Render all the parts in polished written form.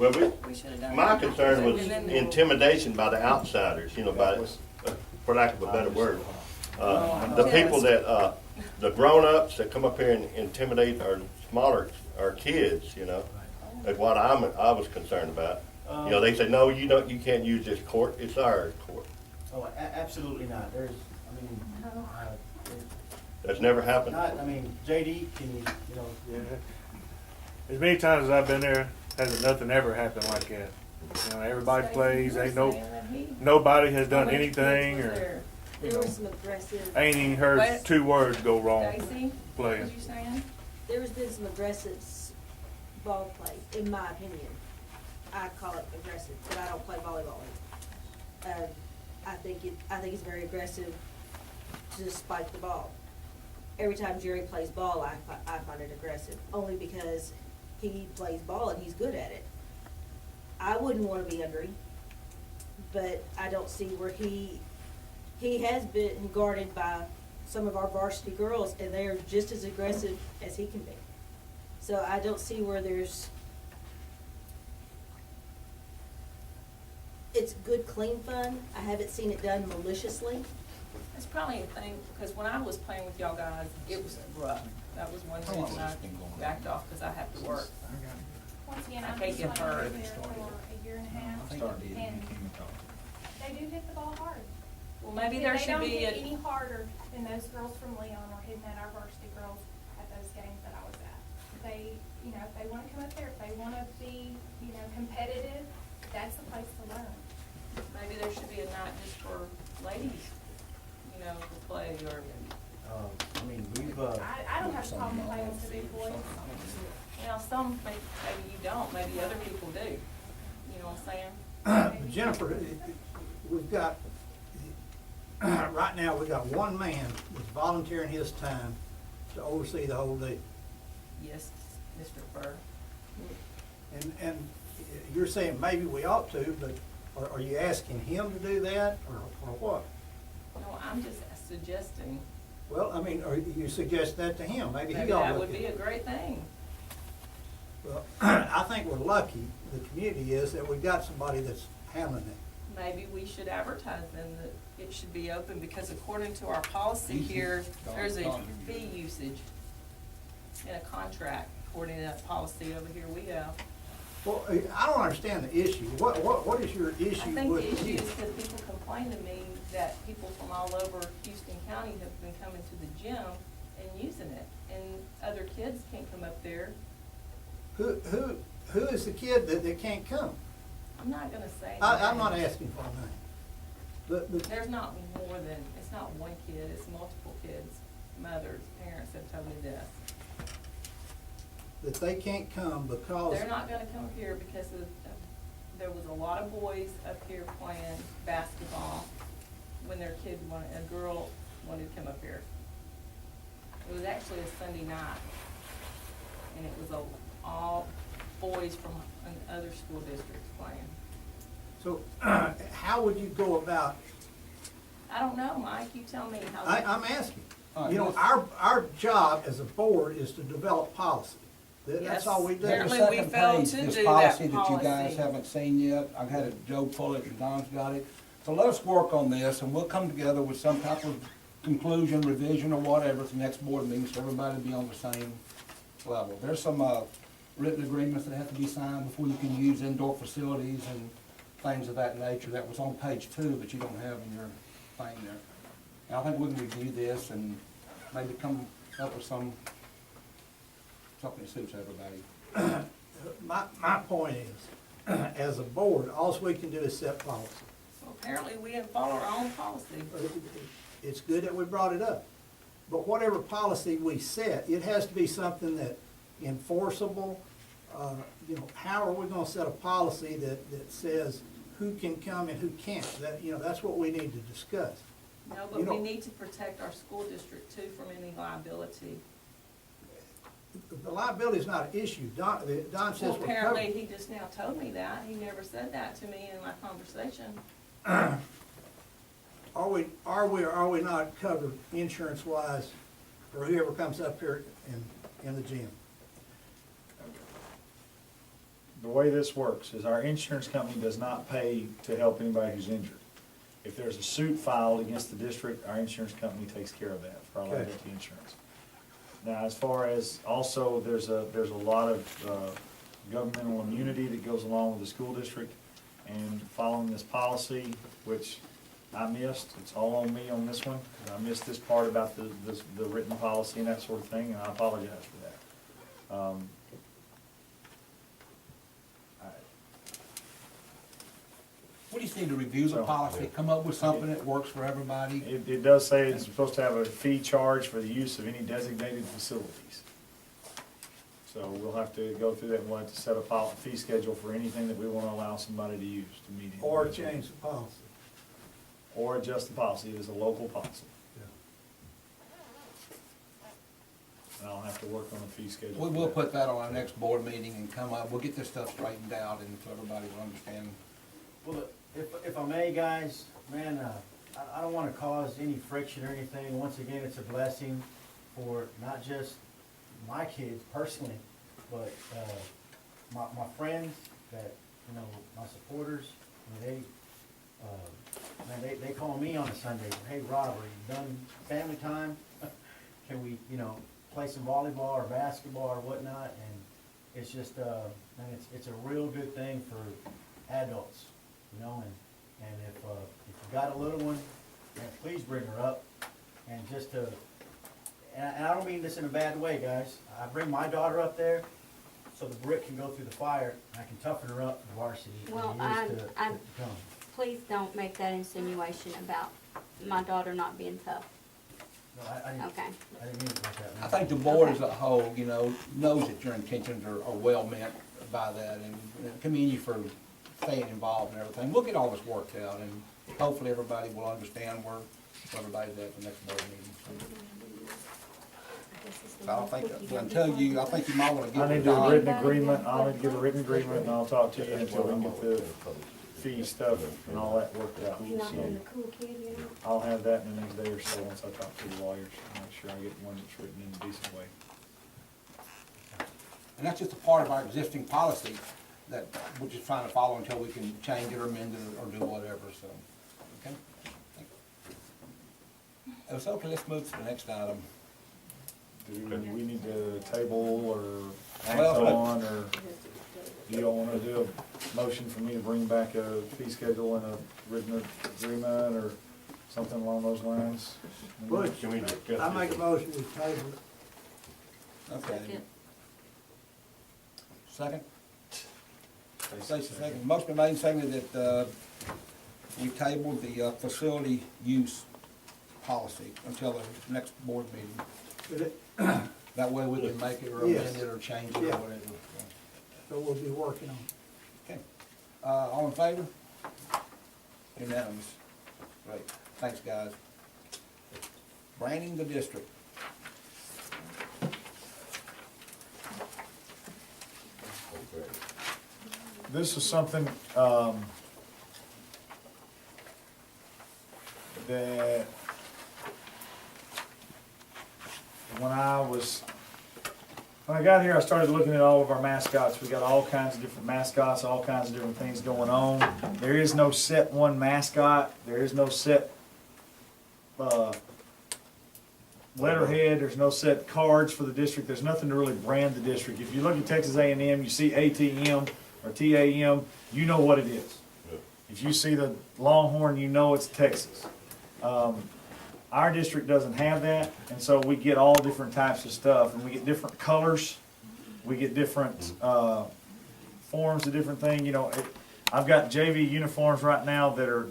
Well, We should have done my that. concern was And then- intimidation by the outsiders, you know, for lack of a better word. The Yes. people that, the grown-ups that come up here and intimidate our kids, you know, is what I was concerned about. You know, they say, no, you can't use this court, it's our court. Oh, absolutely not. There's, I mean, That's never happened. not, I mean, JD, can you know, Yeah. As many times as I've been there, hasn't nothing ever happened like that. You know, everybody plays, ain't nobody has done anything or There was some aggressive, ain't even heard two words go wrong Daisy, what playing. was you saying? there has been some aggressive ball play, in my opinion. I call it aggressive, but I don't play volleyball. I think it's very aggressive to just spike the ball. Every time Jerry plays ball, I find it aggressive, only because he plays ball and he's good at it. I wouldn't wanna be under him, but I don't see where he has been guarded by some of our varsity girls, and they are just as aggressive as he can be. So I don't see where it's good, clean fun. I haven't seen it done maliciously. It's probably a thing, because when I was playing with y'all guys, it was rough. That was one reason I backed off, because I have to work. Once again, I I'm can't just get like hurt. there for a year and a half, and they do hit the ball hard. Well, maybe there should be They don't hit a, any harder than those girls from Leon were hitting at our varsity girls at those games that I was at. They, you know, if they wanna come up there, if they wanna be, you know, competitive, that's the place to learn. maybe there should be a night just for ladies, you know, to play, or, I mean, we've, I don't have a problem playing with the big boys. you know, some, maybe you don't, maybe other people do. You know what I'm saying? Jennifer, we've got, right now, we've got one man that's volunteering his time to oversee the whole deal. Yes, Mr. Burr. And you're saying maybe we ought to, but are you asking him to do that, or what? No, I'm just suggesting, Well, I mean, or you suggest that to him, maybe maybe he ought to that look would at be a it. great thing. Well, I think we're lucky, the community is, that we've got somebody that's handling it. Maybe we should advertise then that it should be open, because according to our policy here, there's a fee usage in a contract, according to that policy over here we have. Well, I don't understand the issue. What is your I issue think with the issue it? is that people complain to me that people from all over Houston County have been coming to the gym and using it, and other kids can't come up there. Who is the kid that can't come? I'm not gonna say. I'm not names. asking for a name. But There's not more than, it's not one kid, it's multiple kids. Mothers, parents have told me this. that they can't come because. They're not gonna come up here because there was a lot of boys up here playing basketball when their kid wanted, a girl wanted to come up here. It was actually a Sunday night, and it was all boys from other school districts playing. So, how would you go about, I don't know, Mike, you tell me how. I'm asking. All right, You know, let's- our job as a board is to develop policy. That's Yes. all we do. Apparently The we second failed page, to this do that policy that you guys policy. haven't seen yet, I've had it, Joe pull it, and Don's got it. So let's work on this, and we'll come together with some type of conclusion, revision, or whatever at the next board meeting, so everybody will be on the same level. There's some, written agreements that have to be signed before you can use indoor facilities and things of that nature. That was on page 2, but you don't have in your thing there. And I think we can review this and maybe come up with something that suits everybody. My point is, as a board, all we can do is set policy. Well, apparently we didn't follow our own policy. It's good that we brought it up. But whatever policy we set, it has to be something that enforceable. You know, how are we gonna set a policy that says who can come and who can't? That's what we need to discuss. No, You but we know- need to protect our school district too from any liability. The liability is not an issue. Don Well, says we're apparently, covered. he just now told me that. He never said that to me in my conversation. Are we or are we not covered insurance-wise for whoever comes up here in the gym? the way this works is our insurance company does not pay to help anybody who's injured. If there's a suit filed against the district, our insurance company takes care of that for our Okay. liability insurance. Now, as far as, also, there's a lot of governmental immunity that goes along with the school district, and following this policy, which I missed, it's all on me on this one, 'cause I missed this part about the written policy and that sort of thing, and I apologize for that. We just need to review the policy, come up with something that works for everybody. It does say it's supposed to have a fee charge for the use of any designated facilities. So we'll have to go through that, and we'll have to set a fee schedule for anything that we want to allow somebody to use to meet. Or change the policy. Or adjust the policy, it is a local policy. And I'll have to work on a fee schedule. We will put that on our next board meeting and come up, we'll get this stuff straightened out and so everybody will understand. Well, if I may, guys, man, I don't wanna cause any friction or anything. Once again, it's a blessing for not just my kids personally, but, my friends that, you know, my supporters, I mean, they call me on a Sunday, hey, Rob, are you done family time? Can we, you know, play some volleyball or basketball or whatnot? And it's just, man, it's a real good thing for adults, you know, and if you got a little one, man, please bring her up, and just to, and I don't mean this in a bad way, guys. I bring my daughter up there so the brick can go through the fire, and I can toughen her up for varsity in Well, years to I'm- come. Please don't make that insinuation about my daughter not being tough. No, I didn't, Okay. I didn't mean it like that, man. I think the board as a whole, you know, knows that your intentions are well meant by that, and commend you for staying involved and everything. We'll get all this worked out, and hopefully everybody will understand where everybody's at the next board meeting. So I think you might wanna get I need with to do a Don. written agreement, I'll need to get a written agreement, and I'll talk to you until we can get the fee stuff and all that worked out. You're not So being a cool kid, you know? I'll have that in the next day or so, once I talk to the lawyers, and make sure I get one that's written in a decent way. And that's just a part of our existing policy that we're just trying to follow until we can change it or amend it or do whatever, so, okay? It's okay, let's move to the next item. Do we need to table or act Well, on, or do y'all wanna do a motion for me to bring back a fee schedule and a written agreement, or something along those lines? Butch, Can we discuss I make a this? motion with table it. Okay. Second. Second? Stacy, second. Motion been made and seconded that, we tabled the, facility use policy until the next board meeting. Did it? That way we can make it or Yes. amend it or change it or Yeah. whatever. So we'll be working on it. Okay. All in favor? Unanimous. Great. Thanks, guys. Branding the district. Okay. This is something, that when I got here, I started looking at all of our mascots. We got all kinds of different mascots, all kinds of different things going on. There is no set one mascot. There is no set, letterhead. There's no set cards for the district. There's nothing to really brand the district. If you look at Texas A&M, you see ATM or TAM, you know what it is. If you see the Longhorn, you know it's Texas. Our district doesn't have that, and so we get all different types of stuff, and we get different colors, we get different forms of different things. You know, I've got JV uniforms right now that are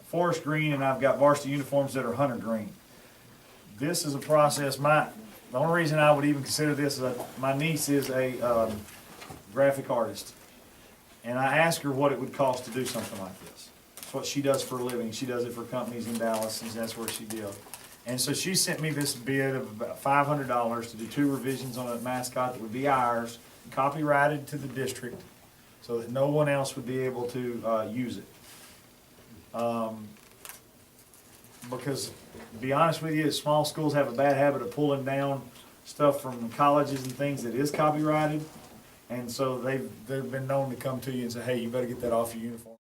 forest green, and I've got varsity uniforms that are hunter green. This is a process. The only reason I would even consider this is my niece is a graphic artist, and I asked her what it would cost to do something like this. It's what she does for a living. She does it for companies in Dallas, and that's where she deals. And so she sent me this bid of about $500 to do 2 revisions on a mascot that would be ours, copyrighted to the district, so that no one else would be able to use it. Because, to be honest with you, small schools have a bad habit of pulling down stuff from colleges and things that is copyrighted. And so they've been known to come to you and say, hey, you better get that off your uniform.